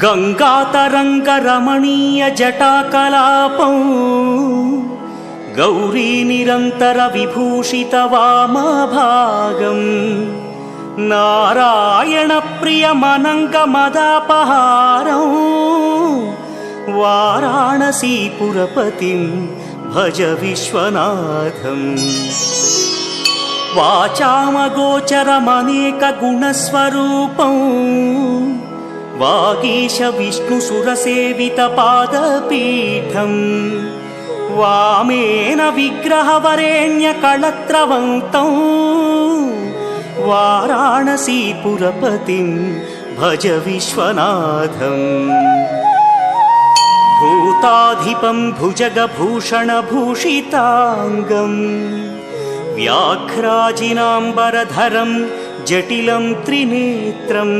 गङ्गातरङ्गरमणीय जटाकलापं गौरी निरन्तर विभूषित वामभागं नारायण प्रियमनङ्गमदापहारं वाराणसीपुरपतिं भज विश्वनाथम्। वाचामगोचरमनेकगुणस्वरूपं वागीश विष्णुसुरसेवितपादपीठं वामेन विग्रहवरेण्यकळत्रवन्तं वाराणसीपुरपतिं भज विश्वनाथम्। भूताधिपं भुजगभूषणभूषिताङ्गं व्याघ्राजिनाम्बरधरं जटिलं त्रिनेत्रं